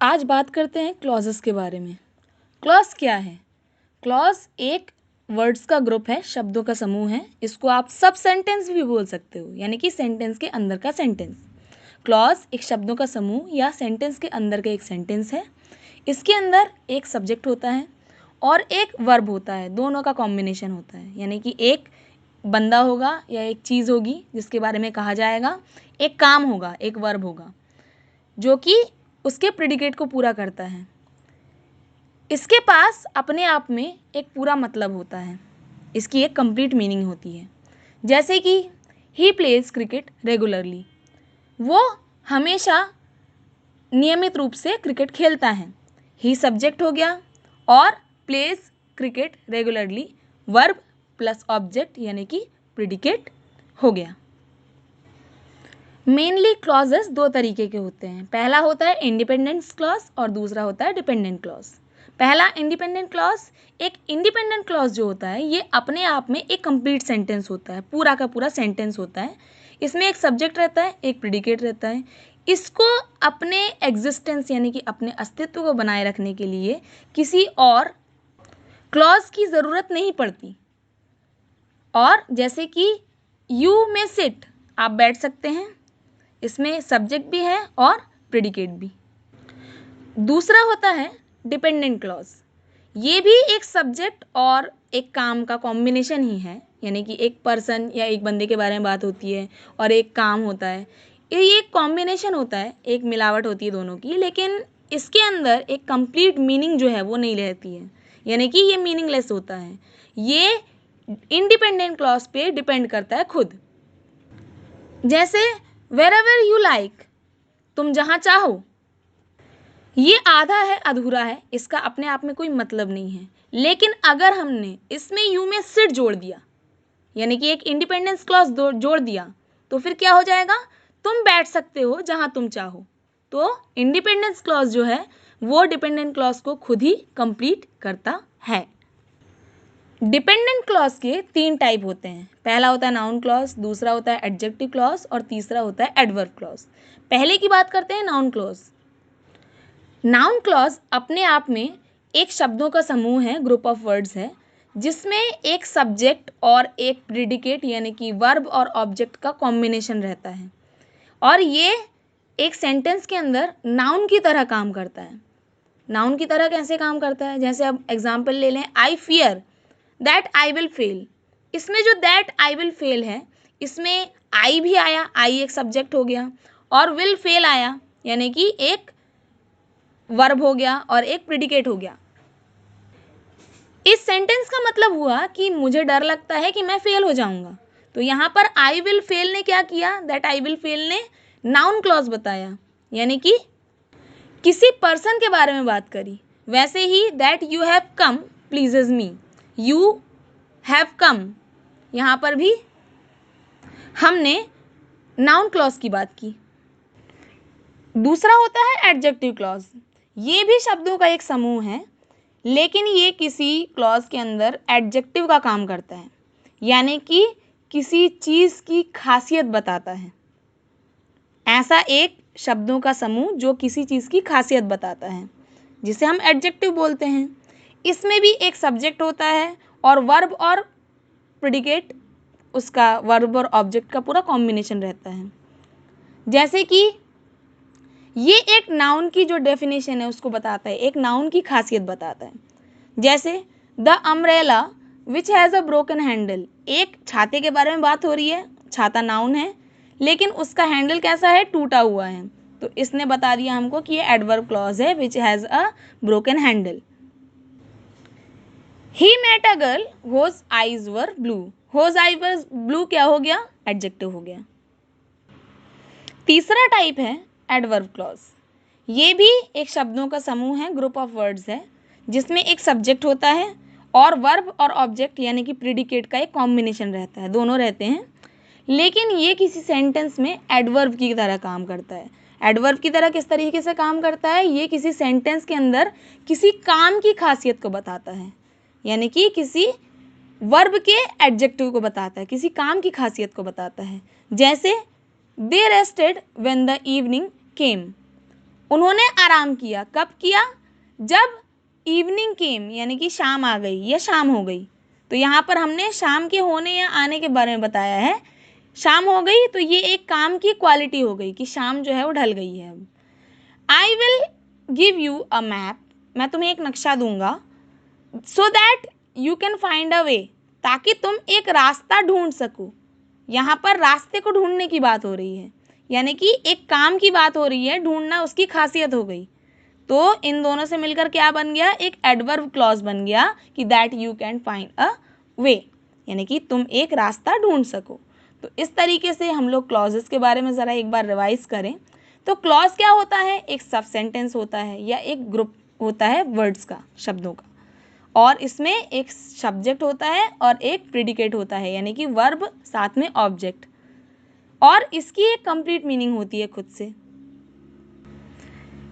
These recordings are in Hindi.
आज बात करते हैं क्लॉजेस के बारे में। क्लॉज क्या है? क्लॉज एक वर्ड्स का ग्रुप है, शब्दों का समूह है। इसको आप सब सेंटेंस भी बोल सकते हो, यानी कि सेंटेंस के अंदर का सेंटेंस। क्लॉज एक शब्दों का समूह या सेंटेंस के अंदर का एक सेंटेंस है। इसके अंदर एक सब्जेक्ट होता है और एक वर्ब होता है, दोनों का कॉम्बिनेशन होता है। यानी कि एक बंदा होगा या एक चीज़ होगी जिसके बारे में कहा जाएगा, एक काम होगा, एक वर्ब होगा जो कि उसके प्रेडिकेट को पूरा करता है। इसके पास अपने आप में एक पूरा मतलब होता है, इसकी एक कंप्लीट मीनिंग होती है। जैसे कि ही प्लेज क्रिकेट रेगुलरली, वो हमेशा नियमित रूप से क्रिकेट खेलता है। ही सब्जेक्ट हो गया और pledge cricket regularly verb plus object यानी कि प्रेडिकेट हो गया। मेनली क्लॉजेस दो तरीके के होते हैं। पहला होता है इंडिपेंडेंस क्लॉज और दूसरा होता है डिपेंडेंट क्लॉज। पहला इंडिपेंडेंट क्लॉज, एक इंडिपेंडेंट क्लॉज जो होता है ये अपने आप में एक कंप्लीट सेंटेंस होता है, पूरा का पूरा सेंटेंस होता है। इसमें एक सब्जेक्ट रहता है, एक प्रेडिकेट रहता है। इसको अपने एग्जिस्टेंस यानी कि अपने अस्तित्व को बनाए रखने के लिए किसी और क्लॉज की ज़रूरत नहीं पड़ती। और जैसे कि यू में सिट, आप बैठ सकते हैं, इसमें सब्जेक्ट भी है और प्रेडिकेट भी। दूसरा होता है डिपेंडेंट क्लॉज। ये भी एक सब्जेक्ट और एक काम का कॉम्बिनेशन ही है, यानी कि एक पर्सन या एक बंदे के बारे में बात होती है और एक काम होता है। ये एक कॉम्बिनेशन होता है, एक मिलावट होती है दोनों की, लेकिन इसके अंदर एक कंप्लीट मीनिंग जो है वो नहीं रहती है, यानी कि ये मीनिंगलेस होता है। ये इंडिपेंडेंट क्लॉज पे डिपेंड करता है खुद। जैसे वेरेवर यू लाइक, तुम जहाँ चाहो, ये आधा है, अधूरा है, इसका अपने आप में कोई मतलब नहीं है। लेकिन अगर हमने इसमें यू में सिट जोड़ दिया, यानी कि एक इंडिपेंडेंस क्लॉज जोड़ दिया, तो फिर क्या हो जाएगा? तुम बैठ सकते हो जहाँ तुम चाहो। तो इंडिपेंडेंस क्लॉज जो है वो डिपेंडेंट क्लॉज को खुद ही कंप्लीट करता है। डिपेंडेंट क्लॉज के तीन टाइप होते हैं। पहला होता है नाउन क्लॉज, दूसरा होता है एडजेक्टिव क्लॉज और तीसरा होता है एडवर्ब क्लॉज। पहले की बात करते हैं नाउन क्लॉज। नाउन क्लॉज अपने आप में एक शब्दों का समूह है, ग्रुप ऑफ वर्ड्स है, जिसमें एक सब्जेक्ट और एक प्रेडिकेट यानी कि वर्ब और ऑब्जेक्ट का कॉम्बिनेशन रहता है। और ये एक सेंटेंस के अंदर नाउन की तरह काम करता है। नाउन की तरह कैसे काम करता है? जैसे अब एग्जाम्पल ले लें, I fear that I will fail. इसमें जो दैट आई विल फेल है, इसमें आई भी आया, आई एक सब्जेक्ट हो गया, और विल फेल आया यानी कि एक वर्ब हो गया और एक प्रेडिकेट हो गया। इस सेंटेंस का मतलब हुआ कि मुझे डर लगता है कि मैं फेल हो जाऊंगा। तो यहाँ पर आई विल फेल ने क्या किया? दैट आई विल फेल ने नाउन क्लॉज बताया, यानी कि किसी पर्सन के बारे में बात करी। वैसे ही that you have come pleases me, you have come, यहाँ पर भी हमने नाउन क्लॉज की बात की। दूसरा होता है एडजेक्टिव क्लॉज। ये भी शब्दों का एक समूह है, लेकिन ये किसी क्लॉज के अंदर एडजेक्टिव का काम करता है, यानी कि किसी चीज़ की खासियत बताता है। ऐसा एक शब्दों का समूह जो किसी चीज़ की खासियत बताता है, जिसे हम एडजेक्टिव बोलते हैं। इसमें भी एक सब्जेक्ट होता है और वर्ब और प्रेडिकेट, उसका वर्ब और ऑब्जेक्ट का पूरा कॉम्बिनेशन रहता है। जैसे कि ये एक नाउन की जो डेफिनेशन है उसको बताता है, एक नाउन की खासियत बताता है। जैसे the umbrella which has a broken handle, एक छाते के बारे में बात हो रही है, छाता नाउन है लेकिन उसका हैंडल कैसा है? टूटा हुआ है। तो इसने बता दिया हमको कि ये एडवर्ब क्लॉज है, which has a broken handle. He met a girl whose eyes were blue, whose eye were blue क्या हो गया? एडजेक्टिव हो गया। तीसरा टाइप है एडवर्ब क्लॉज। ये भी एक शब्दों का समूह है, ग्रुप ऑफ वर्ड्स है, जिसमें एक सब्जेक्ट होता है और वर्ब और ऑब्जेक्ट यानी कि प्रेडिकेट का एक कॉम्बिनेशन रहता है, दोनों रहते हैं। लेकिन ये किसी सेंटेंस में एडवर्ब की तरह काम करता है। एडवर्ब की तरह किस तरीके से काम करता है? ये किसी सेंटेंस के अंदर किसी काम की खासियत को बताता है, यानी कि किसी वर्ब के एडजेक्टिव को बताता है, किसी काम की खासियत को बताता है। जैसे दे रेस्टेड व्हेन द इवनिंग केम, उन्होंने आराम किया। कब किया? जब इवनिंग केम, यानी कि शाम आ गई या शाम हो गई। तो यहाँ पर हमने शाम के होने या आने के बारे में बताया है। शाम हो गई तो ये एक काम की क्वालिटी हो गई कि शाम जो है वो ढल गई है। अब I will give you a map, मैं तुम्हें एक नक्शा दूंगा, so that you can find a way, ताकि तुम एक रास्ता ढूंढ सको। यहाँ पर रास्ते को ढूंढने की बात हो रही है, यानी कि एक काम की बात हो रही है, ढूंढना उसकी खासियत हो गई। तो इन दोनों से मिलकर क्या बन गया? एक एडवर्ब क्लॉज बन गया कि that you can find a way, यानी कि तुम एक रास्ता ढूंढ सको। तो इस तरीके से हम लोग क्लॉजेस के बारे में ज़रा एक बार रिवाइज करें। तो क्लॉज क्या होता है? एक सब सेंटेंस होता है या एक ग्रुप होता है वर्ड्स का, शब्दों का, और इसमें एक सब्जेक्ट होता है और एक प्रेडिकेट होता है, यानी कि वर्ब साथ में ऑब्जेक्ट, और इसकी एक कंप्लीट मीनिंग होती है खुद से।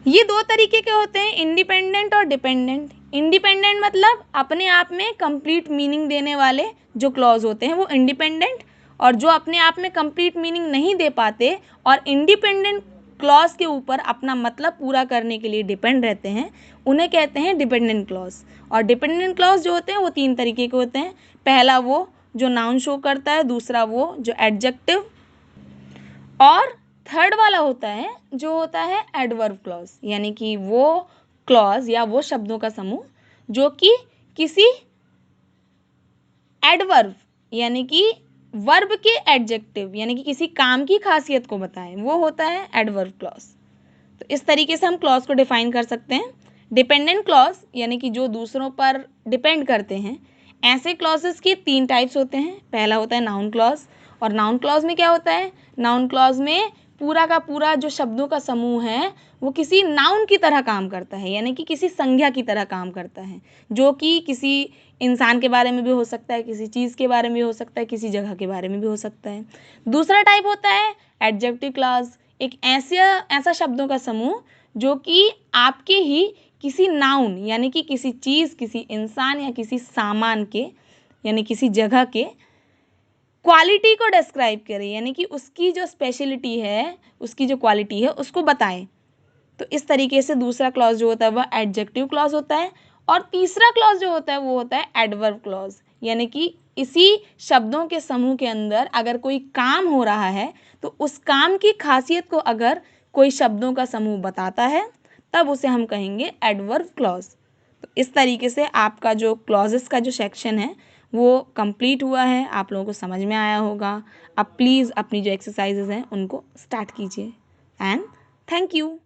ये दो तरीके के होते हैं, इंडिपेंडेंट और डिपेंडेंट। इंडिपेंडेंट मतलब अपने आप में कंप्लीट मीनिंग देने वाले जो क्लॉज होते हैं वो इंडिपेंडेंट, और जो अपने आप में कंप्लीट मीनिंग नहीं दे पाते और इंडिपेंडेंट क्लॉज के ऊपर अपना मतलब पूरा करने के लिए डिपेंड रहते हैं, उन्हें कहते हैं डिपेंडेंट क्लॉज। और डिपेंडेंट क्लॉज जो होते हैं वो तीन तरीके के होते हैं। पहला वो जो नाउन शो करता है, दूसरा वो जो एडजेक्टिव, और थर्ड वाला होता है जो होता है एडवर्ब क्लॉज, यानी कि वो क्लॉज या वो शब्दों का समूह जो कि किसी एडवर्ब यानी कि वर्ब के एडजेक्टिव यानी कि किसी काम की खासियत को बताए, वो होता है एडवर्ब क्लॉज। तो इस तरीके से हम क्लॉज को डिफाइन कर सकते हैं। डिपेंडेंट क्लॉज यानी कि जो दूसरों पर डिपेंड करते हैं, ऐसे क्लॉजेस के तीन टाइप्स होते हैं। पहला होता है नाउन क्लॉज, और नाउन क्लॉज में क्या होता है? नाउन क्लॉज में पूरा का पूरा जो शब्दों का समूह है वो किसी नाउन की तरह काम करता है, यानी कि किसी संज्ञा की तरह काम करता है, जो कि किसी इंसान के बारे में भी हो सकता है, किसी चीज़ के बारे में भी हो सकता है, किसी जगह के बारे में भी हो सकता है। दूसरा टाइप होता है एडजेक्टिव क्लॉज, एक ऐसा शब्दों का समूह जो कि आपके ही किसी नाउन यानी कि किसी चीज़, किसी इंसान या किसी सामान के यानी किसी जगह के क्वालिटी को डिस्क्राइब करे, यानी कि उसकी जो स्पेशलिटी है, उसकी जो क्वालिटी है उसको बताए। तो इस तरीके से दूसरा क्लॉज जो होता है वह एडजेक्टिव क्लॉज होता है, और तीसरा क्लॉज जो होता है वो होता है एडवर्ब क्लॉज, यानी कि इसी शब्दों के समूह के अंदर अगर कोई काम हो रहा है तो उस काम की खासियत को अगर कोई शब्दों का समूह बताता है तब उसे हम कहेंगे एडवर्ब क्लॉज। तो इस तरीके से आपका जो क्लॉजेस का जो सेक्शन है वो कंप्लीट हुआ है, आप लोगों को समझ में आया होगा। अब प्लीज़ अपनी जो एक्सरसाइजेज हैं उनको स्टार्ट कीजिए, एंड थैंक यू।